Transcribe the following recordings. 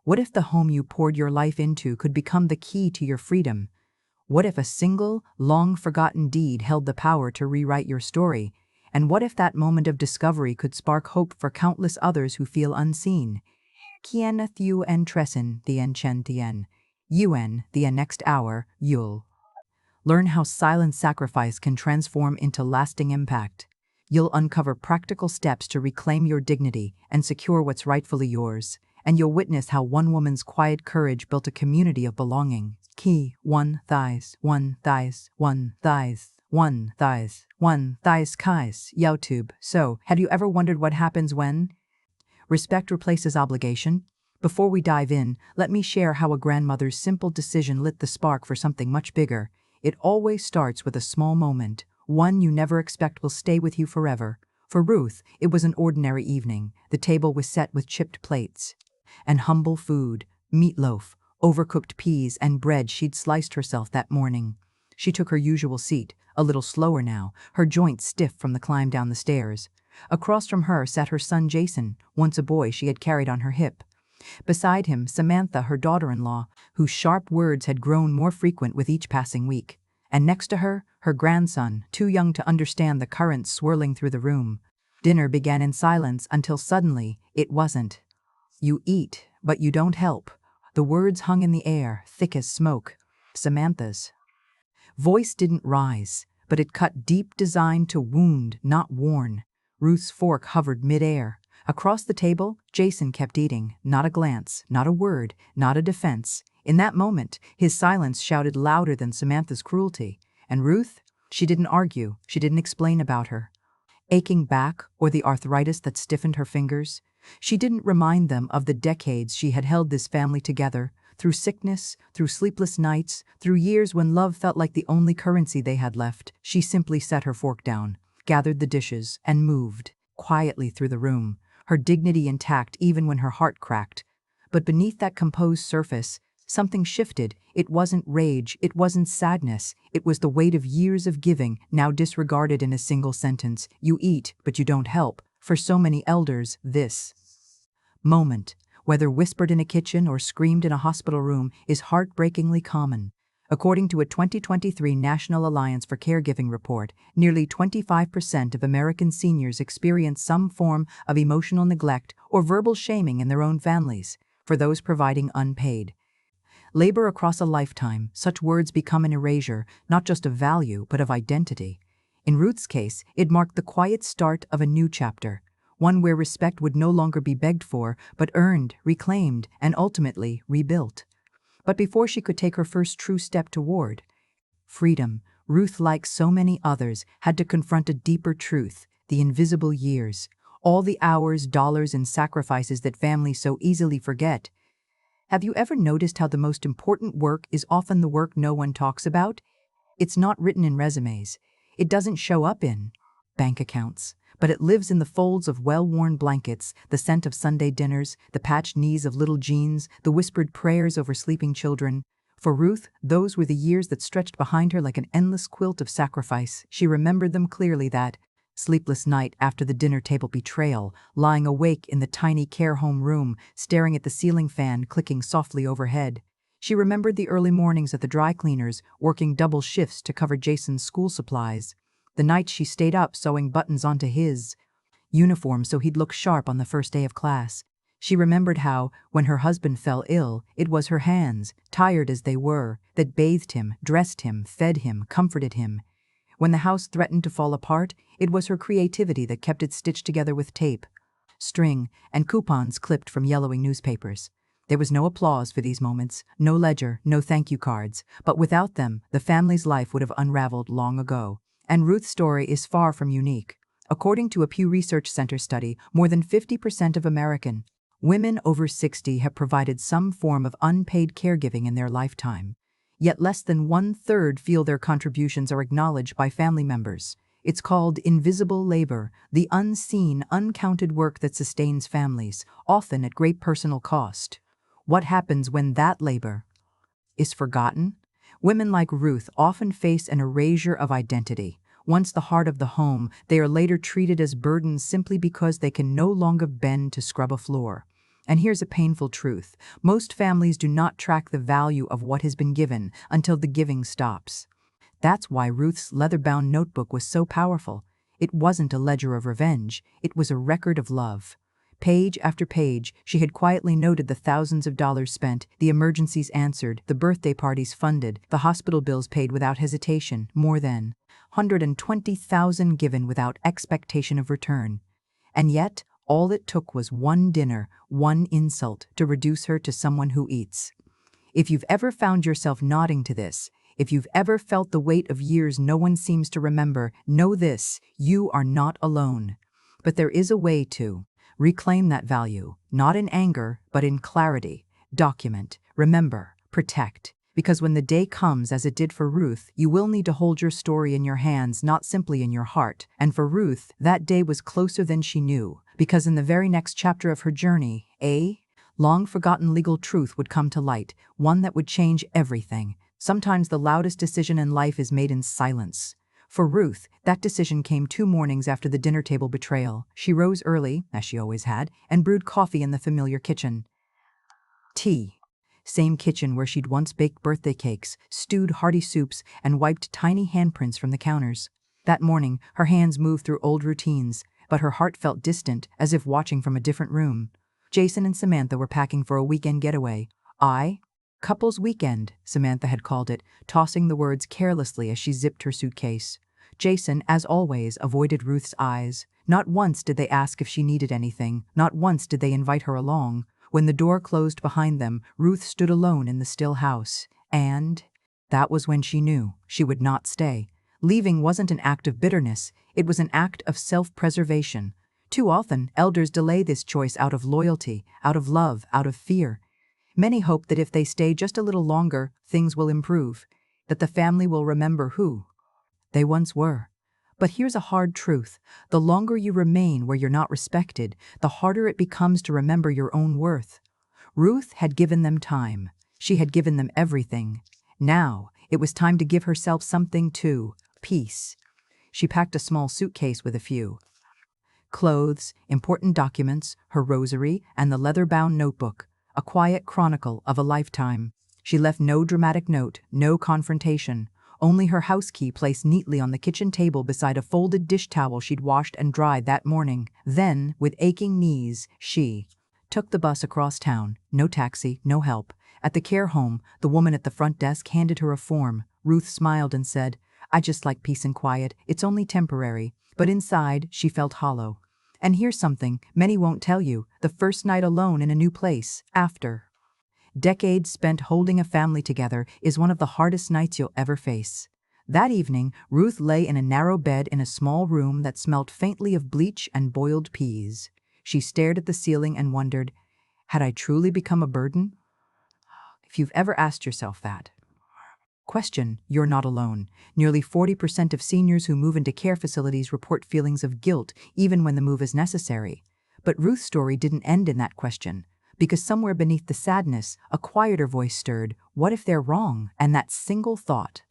What if the home you poured your life into could become the key to your freedom? What if a single, long-forgotten deed held the power to rewrite your story? And what if that moment of discovery could spark hope for countless others who feel unseen? Quien thu en tressen the enchantien. Yuen the next hour, you'll learn how silent sacrifice can transform into lasting impact. You'll uncover practical steps to reclaim your dignity and secure what's rightfully yours. And you'll witness how one woman's quiet courage built a community of belonging. Ki, one thighs, one thighs, one thighs, one thighs, one thighs kais, YouTube. So, have you ever wondered what happens when respect replaces obligation? Before we dive in, let me share how a grandmother's simple decision lit the spark for something much bigger. It always starts with a small moment, one you never expect will stay with you forever. For Ruth, it was an ordinary evening. The table was set with chipped plates and humble food, meatloaf, overcooked peas, and bread she'd sliced herself that morning. She took her usual seat, a little slower now, her joints stiff from the climb down the stairs. Across from her sat her son Jason, once a boy she had carried on her hip. Beside him, Samantha, her daughter-in-law, whose sharp words had grown more frequent with each passing week. And next to her, her grandson, too young to understand the currents swirling through the room. Dinner began in silence until suddenly it wasn't. You eat, but you don't help. The words hung in the air, thick as smoke. Samantha's voice didn't rise, but it cut deep, designed to wound, not warn. Ruth's fork hovered mid-air. Across the table, Jason kept eating, not a glance, not a word, not a defense. In that moment, his silence shouted louder than Samantha's cruelty. And Ruth? She didn't argue, she didn't explain about her aching back or the arthritis that stiffened her fingers. She didn't remind them of the decades she had held this family together, through sickness, through sleepless nights, through years when love felt like the only currency they had left. She simply set her fork down, gathered the dishes, and moved quietly through the room, her dignity intact even when her heart cracked. But beneath that composed surface, something shifted. It wasn't rage, it wasn't sadness, it was the weight of years of giving, now disregarded in a single sentence. You eat, but you don't help. For so many elders, this moment, whether whispered in a kitchen or screamed in a hospital room, is heartbreakingly common. According to a 2023 National Alliance for Caregiving report, nearly 25% of American seniors experience some form of emotional neglect or verbal shaming in their own families. For those providing unpaid labor across a lifetime, such words become an erasure, not just of value, but of identity. In Ruth's case, it marked the quiet start of a new chapter, one where respect would no longer be begged for, but earned, reclaimed, and ultimately rebuilt. But before she could take her first true step toward freedom, Ruth, like so many others, had to confront a deeper truth: the invisible years, all the hours, dollars, and sacrifices that families so easily forget. Have you ever noticed how the most important work is often the work no one talks about? It's not written in resumes. It doesn't show up in bank accounts, but it lives in the folds of well-worn blankets, the scent of Sunday dinners, the patched knees of little jeans, the whispered prayers over sleeping children. For Ruth, those were the years that stretched behind her like an endless quilt of sacrifice. She remembered them clearly: that sleepless night after the dinner table betrayal, lying awake in the tiny care home room, staring at the ceiling fan clicking softly overhead. She remembered the early mornings at the dry cleaners, working double shifts to cover Jason's school supplies. The nights she stayed up sewing buttons onto his uniform so he'd look sharp on the first day of class. She remembered how, when her husband fell ill, it was her hands, tired as they were, that bathed him, dressed him, fed him, comforted him. When the house threatened to fall apart, it was her creativity that kept it stitched together with tape, string, and coupons clipped from yellowing newspapers. There was no applause for these moments, no ledger, no thank you cards, but without them, the family's life would have unraveled long ago. And Ruth's story is far from unique. According to a Pew Research Center study, more than 50% of American women over 60 have provided some form of unpaid caregiving in their lifetime. Yet less than 1/3 feel their contributions are acknowledged by family members. It's called invisible labor, the unseen, uncounted work that sustains families, often at great personal cost. What happens when that labor is forgotten? Women like Ruth often face an erasure of identity. Once the heart of the home, they are later treated as burdens simply because they can no longer bend to scrub a floor. And here's a painful truth. Most families do not track the value of what has been given until the giving stops. That's why Ruth's leather-bound notebook was so powerful. It wasn't a ledger of revenge, it was a record of love. Page after page, she had quietly noted the thousands of dollars spent, the emergencies answered, the birthday parties funded, the hospital bills paid without hesitation, more than 120,000 given without expectation of return. And yet, all it took was one dinner, one insult to reduce her to someone who eats. If you've ever found yourself nodding to this, if you've ever felt the weight of years no one seems to remember, know this: you are not alone. But there is a way to reclaim that value, not in anger, but in clarity. Document, remember, protect. Because when the day comes, as it did for Ruth, you will need to hold your story in your hands, not simply in your heart. And for Ruth, that day was closer than she knew, because in the very next chapter of her journey, a long-forgotten legal truth would come to light, one that would change everything. Sometimes the loudest decision in life is made in silence. For Ruth, that decision came 2 mornings after the dinner table betrayal. She rose early, as she always had, and brewed coffee in the familiar kitchen. Tea. Same kitchen where she'd once baked birthday cakes, stewed hearty soups, and wiped tiny handprints from the counters. That morning, her hands moved through old routines, but her heart felt distant, as if watching from a different room. Jason and Samantha were packing for a weekend getaway. Couples weekend, Samantha had called it, tossing the words carelessly as she zipped her suitcase. Jason, as always, avoided Ruth's eyes. Not once did they ask if she needed anything. Not once did they invite her along. When the door closed behind them, Ruth stood alone in the still house. And that was when she knew she would not stay. Leaving wasn't an act of bitterness. It was an act of self-preservation. Too often, elders delay this choice out of loyalty, out of love, out of fear. Many hope that if they stay just a little longer, things will improve, that the family will remember who they once were. But here's a hard truth. The longer you remain where you're not respected, the harder it becomes to remember your own worth. Ruth had given them time. She had given them everything. Now, it was time to give herself something too: peace. She packed a small suitcase with a few clothes, important documents, her rosary, and the leather-bound notebook. A quiet chronicle of a lifetime. She left no dramatic note, no confrontation, only her house key placed neatly on the kitchen table beside a folded dish towel she'd washed and dried that morning. Then, with aching knees, she took the bus across town. No taxi, no help. At the care home, the woman at the front desk handed her a form. Ruth smiled and said, "I just like peace and quiet. It's only temporary." But inside, she felt hollow. And here's something many won't tell you: the first night alone in a new place, after decades spent holding a family together, is one of the hardest nights you'll ever face. That evening, Ruth lay in a narrow bed in a small room that smelt faintly of bleach and boiled peas. She stared at the ceiling and wondered, had I truly become a burden? If you've ever asked yourself that question, you're not alone. Nearly 40% of seniors who move into care facilities report feelings of guilt, even when the move is necessary. But Ruth's story didn't end in that question, because somewhere beneath the sadness, a quieter voice stirred: what if they're wrong? And that single thought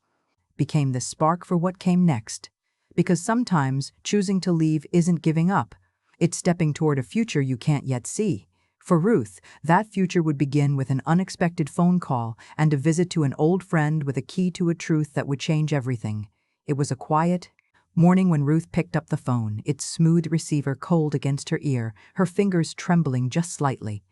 became the spark for what came next. Because sometimes choosing to leave isn't giving up. It's stepping toward a future you can't yet see. For Ruth, that future would begin with an unexpected phone call and a visit to an old friend with a key to a truth that would change everything. It was a quiet morning when Ruth picked up the phone, its smooth receiver cold against her ear, her fingers trembling just slightly.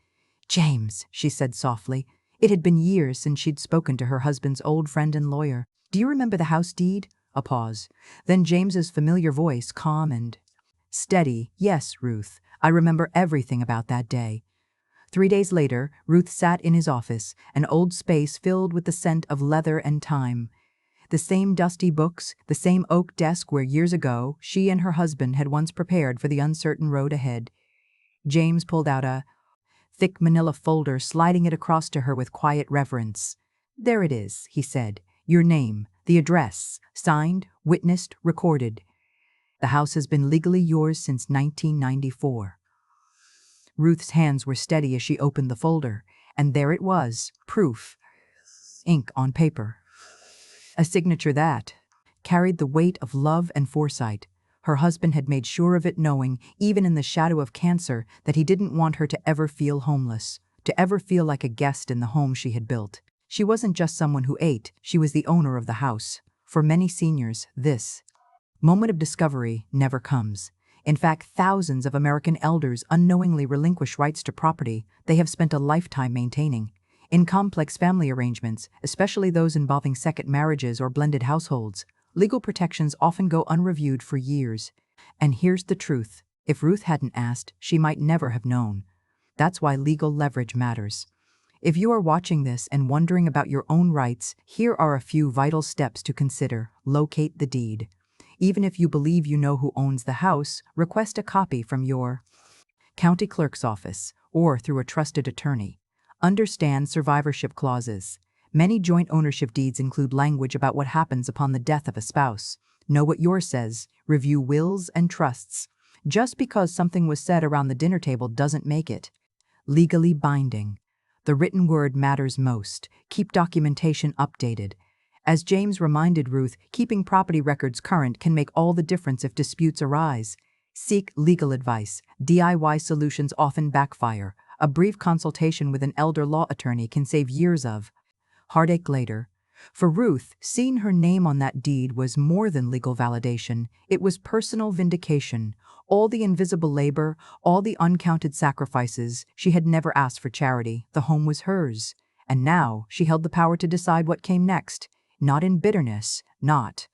"James," she said softly. It had been years since she'd spoken to her husband's old friend and lawyer. "Do you remember the house deed?" A pause. Then James's familiar voice, calm and steady. "Yes, Ruth, I remember everything about that day." 3 days later, Ruth sat in his office, an old space filled with the scent of leather and time. The same dusty books, the same oak desk where years ago she and her husband had once prepared for the uncertain road ahead. James pulled out a thick manila folder, sliding it across to her with quiet reverence. "There it is," he said. "Your name, the address, signed, witnessed, recorded. The house has been legally yours since 1994. Ruth's hands were steady as she opened the folder, and there it was, proof. Ink on paper. A signature that carried the weight of love and foresight. Her husband had made sure of it, knowing, even in the shadow of cancer, that he didn't want her to ever feel homeless, to ever feel like a guest in the home she had built. She wasn't just someone who ate, she was the owner of the house. For many seniors, this moment of discovery never comes. In fact, thousands of American elders unknowingly relinquish rights to property they have spent a lifetime maintaining. In complex family arrangements, especially those involving second marriages or blended households, legal protections often go unreviewed for years. And here's the truth. If Ruth hadn't asked, she might never have known. That's why legal leverage matters. If you are watching this and wondering about your own rights, here are a few vital steps to consider. Locate the deed. Even if you believe you know who owns the house, request a copy from your county clerk's office or through a trusted attorney. Understand survivorship clauses. Many joint ownership deeds include language about what happens upon the death of a spouse. Know what yours says. Review wills and trusts. Just because something was said around the dinner table doesn't make it legally binding. The written word matters most. Keep documentation updated. As James reminded Ruth, keeping property records current can make all the difference if disputes arise. Seek legal advice. DIY solutions often backfire. A brief consultation with an elder law attorney can save years of heartache later. For Ruth, seeing her name on that deed was more than legal validation. It was personal vindication. All the invisible labor, all the uncounted sacrifices, she had never asked for charity. The home was hers. And now she held the power to decide what came next. Not in bitterness, not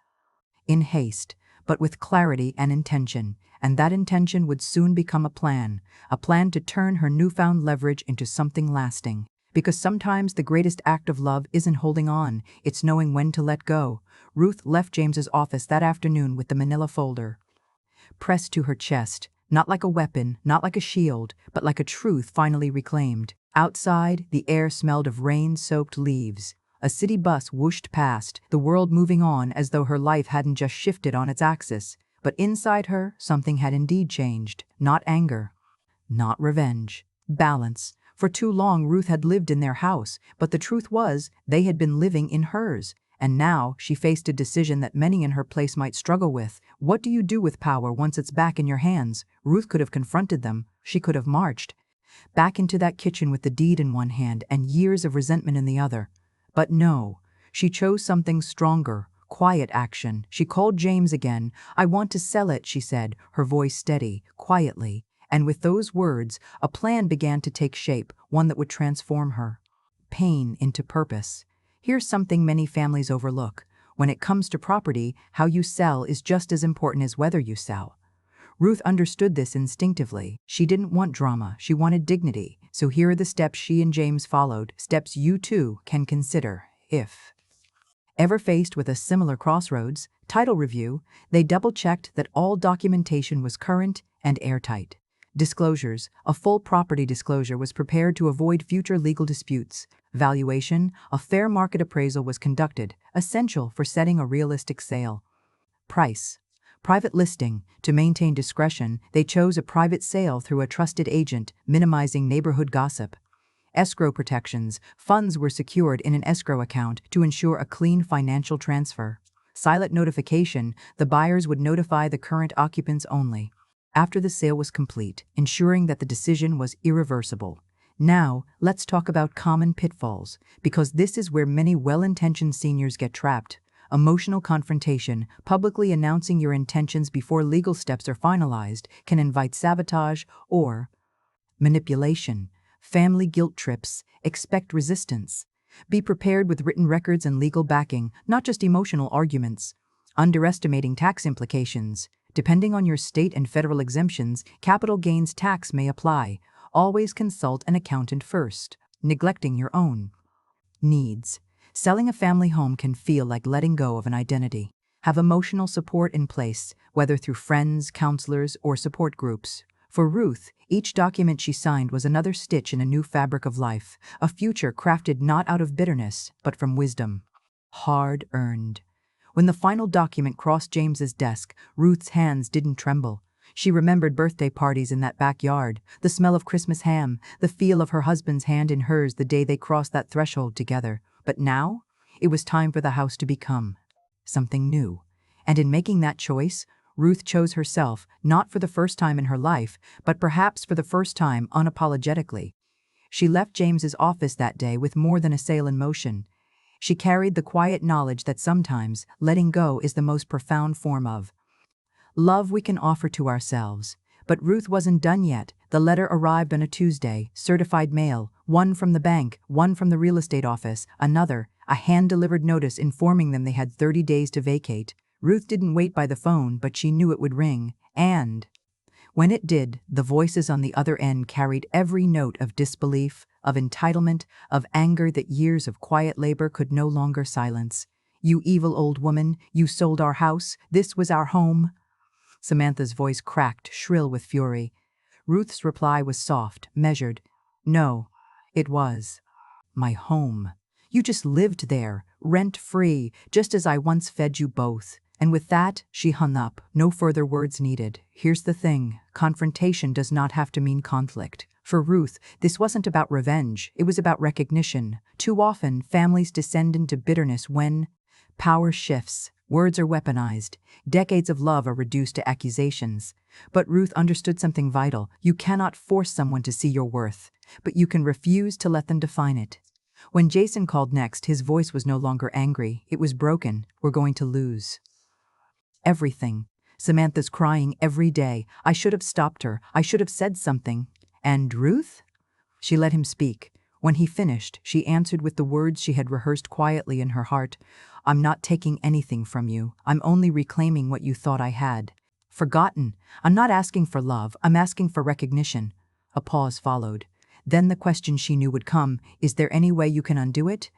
in haste, but with clarity and intention. And that intention would soon become a plan to turn her newfound leverage into something lasting. Because sometimes the greatest act of love isn't holding on, it's knowing when to let go. Ruth left James's office that afternoon with the manila folder pressed to her chest, not like a weapon, not like a shield, but like a truth finally reclaimed. Outside, the air smelled of rain-soaked leaves. A city bus whooshed past, the world moving on as though her life hadn't just shifted on its axis. But inside her, something had indeed changed. Not anger, not revenge. Balance. For too long, Ruth had lived in their house, but the truth was, they had been living in hers. And now, she faced a decision that many in her place might struggle with. What do you do with power once it's back in your hands? Ruth could have confronted them. She could have marched back into that kitchen with the deed in one hand and years of resentment in the other. But no, she chose something stronger. Quiet action. She called James again. "I want to sell it," she said, her voice steady, quietly. And with those words, a plan began to take shape, one that would transform her pain into purpose. Here's something many families overlook. When it comes to property, how you sell is just as important as whether you sell. Ruth understood this instinctively. She didn't want drama, she wanted dignity. So here are the steps she and James followed, steps you too can consider if ever faced with a similar crossroads. Title review. They double-checked that all documentation was current and airtight. Disclosures. A full property disclosure was prepared to avoid future legal disputes. Valuation. A fair market appraisal was conducted, essential for setting a realistic sale. Price. Private listing. To maintain discretion, they chose a private sale through a trusted agent, minimizing neighborhood gossip. Escrow protections. Funds were secured in an escrow account to ensure a clean financial transfer. Silent notification. The buyers would notify the current occupants only after the sale was complete, ensuring that the decision was irreversible. Now, let's talk about common pitfalls, because this is where many well-intentioned seniors get trapped. Emotional confrontation. Publicly announcing your intentions before legal steps are finalized can invite sabotage or manipulation. Family guilt trips. Expect resistance. Be prepared with written records and legal backing, not just emotional arguments. Underestimating tax implications. Depending on your state and federal exemptions, capital gains tax may apply. Always consult an accountant first. Neglecting your own needs. Selling a family home can feel like letting go of an identity. Have emotional support in place, whether through friends, counselors, or support groups. For Ruth, each document she signed was another stitch in a new fabric of life, a future crafted not out of bitterness, but from wisdom. Hard-earned. When the final document crossed James's desk, Ruth's hands didn't tremble. She remembered birthday parties in that backyard, the smell of Christmas ham, the feel of her husband's hand in hers the day they crossed that threshold together. But now, it was time for the house to become something new. And in making that choice, Ruth chose herself, not for the first time in her life, but perhaps for the first time unapologetically. She left James's office that day with more than a sail in motion. She carried the quiet knowledge that sometimes letting go is the most profound form of love we can offer to ourselves. But Ruth wasn't done yet. The letter arrived on a Tuesday, certified mail, one from the bank, one from the real estate office, another, a hand-delivered notice informing them they had 30 days to vacate. Ruth didn't wait by the phone, but she knew it would ring, and when it did, the voices on the other end carried every note of disbelief, of entitlement, of anger that years of quiet labor could no longer silence. "You evil old woman, you sold our house, this was our home." Samantha's voice cracked, shrill with fury. Ruth's reply was soft, measured. "No, it was my home. You just lived there, rent-free, just as I once fed you both." And with that, she hung up. No further words needed. Here's the thing, confrontation does not have to mean conflict. For Ruth, this wasn't about revenge, it was about recognition. Too often, families descend into bitterness when power shifts, words are weaponized, decades of love are reduced to accusations. But Ruth understood something vital. You cannot force someone to see your worth, but you can refuse to let them define it. When Jason called next, his voice was no longer angry, it was broken. "We're going to lose everything. Samantha's crying every day. I should have stopped her. I should have said something." "And Ruth?" She let him speak. When he finished, she answered with the words she had rehearsed quietly in her heart. "I'm not taking anything from you. I'm only reclaiming what you thought I had forgotten. I'm not asking for love. I'm asking for recognition." A pause followed. Then the question she knew would come, "Is there any way you can undo it?"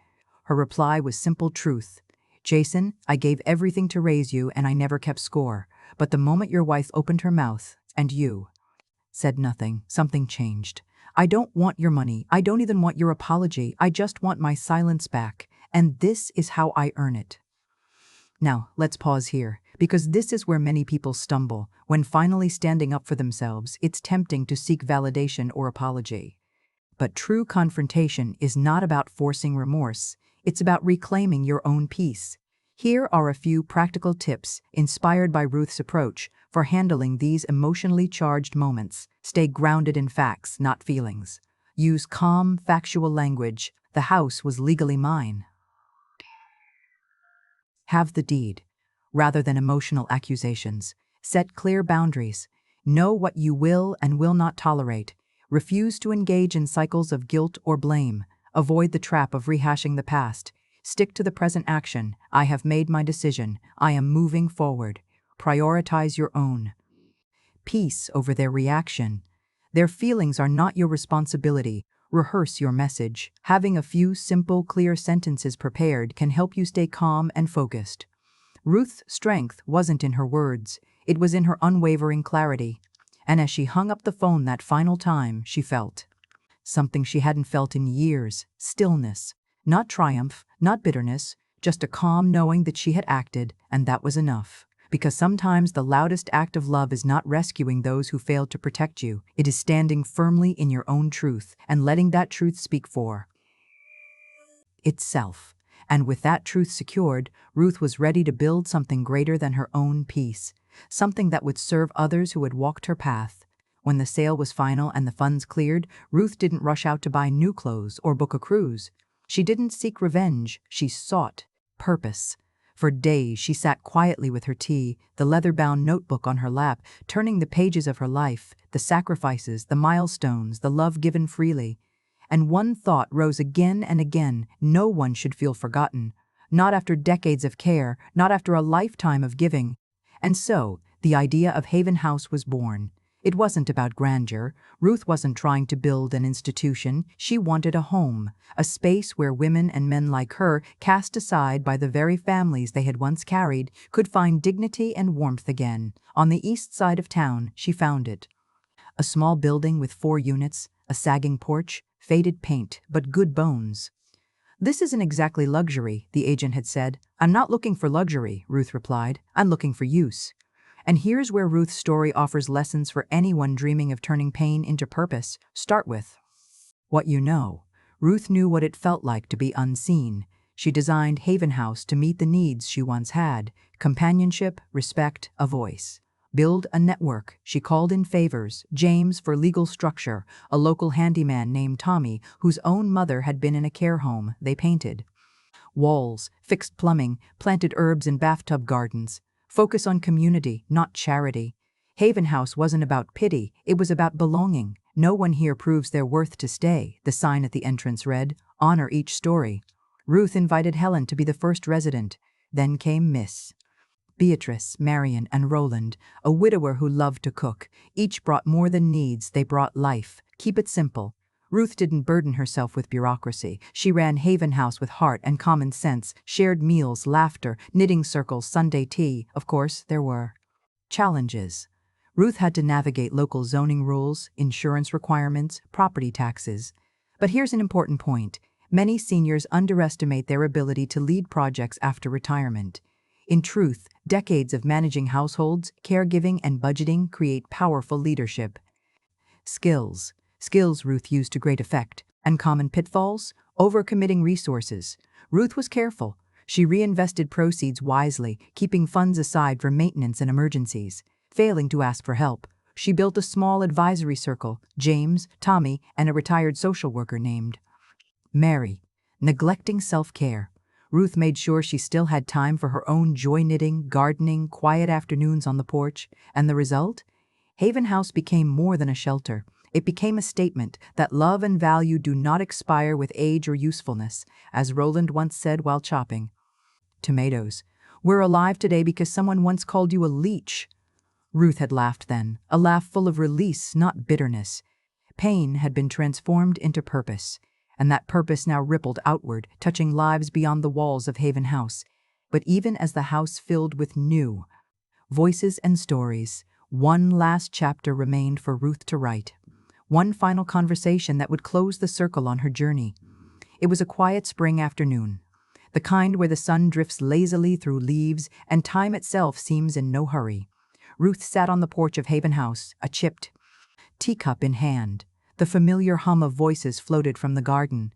Her reply was simple truth. "Jason, I gave everything to raise you and I never kept score. But the moment your wife opened her mouth, and you said nothing, something changed. I don't want your money. I don't even want your apology. I just want my silence back. And this is how I earn it." Now, let's pause here, because this is where many people stumble. When finally standing up for themselves, it's tempting to seek validation or apology. But true confrontation is not about forcing remorse. It's about reclaiming your own peace. Here are a few practical tips, inspired by Ruth's approach, for handling these emotionally charged moments. Stay grounded in facts, not feelings. Use calm, factual language. "The house was legally mine." Have the deed, rather than emotional accusations. Set clear boundaries. Know what you will and will not tolerate. Refuse to engage in cycles of guilt or blame. Avoid the trap of rehashing the past. Stick to the present action. "I have made my decision. I am moving forward." Prioritize your own peace over their reaction. Their feelings are not your responsibility. Rehearse your message. Having a few simple, clear sentences prepared can help you stay calm and focused. Ruth's strength wasn't in her words. It was in her unwavering clarity. And as she hung up the phone that final time, she felt something she hadn't felt in years: stillness. Not triumph, not bitterness, just a calm knowing that she had acted, and that was enough. Because sometimes the loudest act of love is not rescuing those who failed to protect you. It is standing firmly in your own truth and letting that truth speak for itself. And with that truth secured, Ruth was ready to build something greater than her own peace, something that would serve others who had walked her path. When the sale was final and the funds cleared, Ruth didn't rush out to buy new clothes or book a cruise. She didn't seek revenge, she sought purpose. For days she sat quietly with her tea, the leather-bound notebook on her lap, turning the pages of her life, the sacrifices, the milestones, the love given freely. And one thought rose again and again: no one should feel forgotten. Not after decades of care, not after a lifetime of giving. And so, the idea of Haven House was born. It wasn't about grandeur. Ruth wasn't trying to build an institution. She wanted a home, a space where women and men like her, cast aside by the very families they had once carried, could find dignity and warmth again. On the east side of town, she found it. A small building with 4 units, a sagging porch, faded paint, but good bones. "This isn't exactly luxury," the agent had said. "I'm not looking for luxury," Ruth replied. "I'm looking for use." And here's where Ruth's story offers lessons for anyone dreaming of turning pain into purpose. Start with what you know. Ruth knew what it felt like to be unseen. She designed Haven House to meet the needs she once had: companionship, respect, a voice. Build a network. She called in favors, James for legal structure, a local handyman named Tommy, whose own mother had been in a care home. They painted walls, fixed plumbing, planted herbs in bathtub gardens. Focus on community, not charity. Haven House wasn't about pity, it was about belonging. No one here proves their worth to stay, the sign at the entrance read. Honor each story. Ruth invited Helen to be the first resident. Then came Miss Beatrice, Marion, and Roland, a widower who loved to cook. Each brought more than needs, they brought life. Keep it simple. Ruth didn't burden herself with bureaucracy. She ran Haven House with heart and common sense, shared meals, laughter, knitting circles, Sunday tea. Of course, there were challenges. Ruth had to navigate local zoning rules, insurance requirements, property taxes. But here's an important point. Many seniors underestimate their ability to lead projects after retirement. In truth, decades of managing households, caregiving, and budgeting create powerful leadership. Skills Ruth used to great effect. And common pitfalls? Overcommitting resources. Ruth was careful. She reinvested proceeds wisely, keeping funds aside for maintenance and emergencies. Failing to ask for help, she built a small advisory circle, James, Tommy, and a retired social worker named Mary. Neglecting self-care. Ruth made sure she still had time for her own joy knitting, gardening, quiet afternoons on the porch. And the result? Haven House became more than a shelter. It became a statement that love and value do not expire with age or usefulness, as Roland once said while chopping tomatoes. We're alive today because someone once called you a leech. Ruth had laughed then, a laugh full of release, not bitterness. Pain had been transformed into purpose, and that purpose now rippled outward, touching lives beyond the walls of Haven House. But even as the house filled with new voices and stories, one last chapter remained for Ruth to write. One final conversation that would close the circle on her journey. It was a quiet spring afternoon, the kind where the sun drifts lazily through leaves and time itself seems in no hurry. Ruth sat on the porch of Haven House, a chipped teacup in hand. The familiar hum of voices floated from the garden.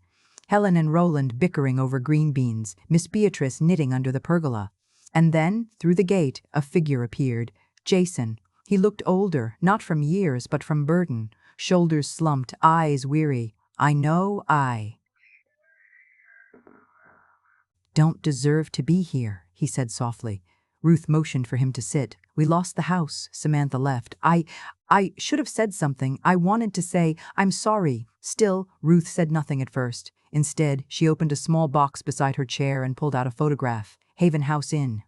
Helen and Roland bickering over green beans, Miss Beatrice knitting under the pergola. And then, through the gate, a figure appeared. Jason. He looked older, not from years, but from burden. Shoulders slumped, eyes weary. I know I don't deserve to be here, he said softly. Ruth motioned for him to sit. We lost the house, Samantha left. I should have said something. I wanted to say, I'm sorry. Still, Ruth said nothing at first. Instead, she opened a small box beside her chair and pulled out a photograph. Haven House Inn.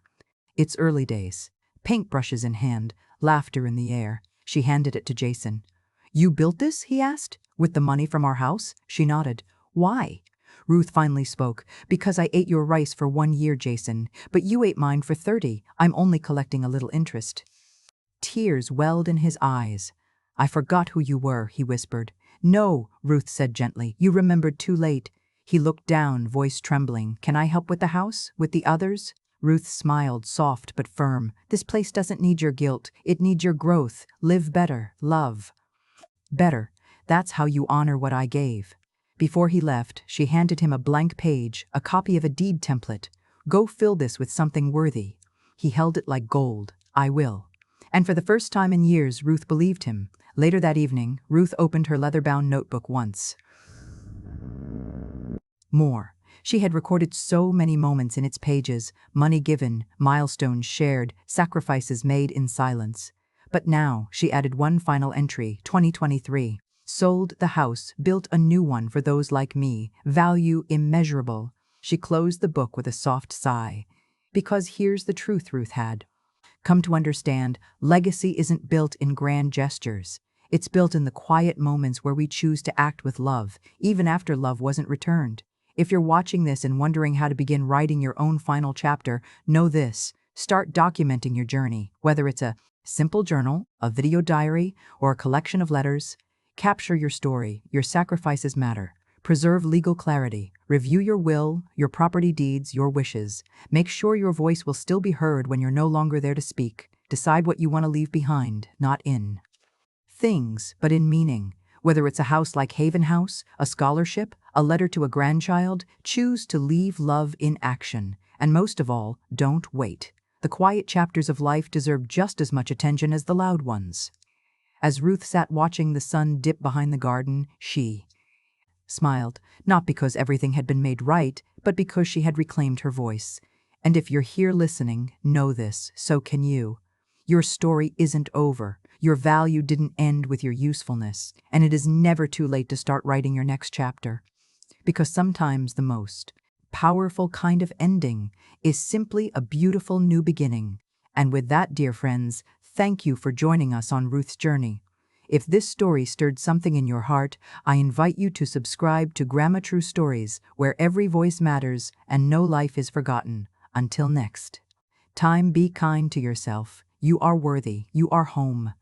It's early days. Paintbrushes in hand, laughter in the air. She handed it to Jason. You built this? He asked. With the money from our house? She nodded. Why? Ruth finally spoke. Because I ate your rice for 1 year, Jason, but you ate mine for 30. I'm only collecting a little interest. Tears welled in his eyes. I forgot who you were, he whispered. No, Ruth said gently. You remembered too late. He looked down, voice trembling. Can I help with the house? With the others? Ruth smiled, soft but firm. This place doesn't need your guilt. It needs your growth. Live better. Love better. That's how you honor what I gave. Before he left, she handed him a blank page, a copy of a deed template. Go fill this with something worthy. He held it like gold. I will. And for the first time in years, Ruth believed him. Later that evening, Ruth opened her leather-bound notebook once more. She had recorded so many moments in its pages, money given, milestones shared, sacrifices made in silence. But now, she added one final entry, 2023. Sold the house, built a new one for those like me, value immeasurable. She closed the book with a soft sigh. Because here's the truth Ruth had come to understand, legacy isn't built in grand gestures. It's built in the quiet moments where we choose to act with love, even after love wasn't returned. If you're watching this and wondering how to begin writing your own final chapter, know this. Start documenting your journey, whether it's a simple journal, a video diary, or a collection of letters. Capture your story. Your sacrifices matter. Preserve legal clarity. Review your will, your property deeds, your wishes. Make sure your voice will still be heard when you're no longer there to speak. Decide what you want to leave behind, not in things, but in meaning. Whether it's a house like Haven House, a scholarship, a letter to a grandchild, choose to leave love in action. And most of all, don't wait. The quiet chapters of life deserve just as much attention as the loud ones. As Ruth sat watching the sun dip behind the garden, she smiled, not because everything had been made right, but because she had reclaimed her voice. And if you're here listening, know this, so can you. Your story isn't over. Your value didn't end with your usefulness, and it is never too late to start writing your next chapter. Because sometimes the most powerful kind of ending is simply a beautiful new beginning. And with that, dear friends, thank you for joining us on Ruth's journey. If this story stirred something in your heart, I invite you to subscribe to Grandma True Stories, where every voice matters and no life is forgotten. Until next time, be kind to yourself. You are worthy. You are home.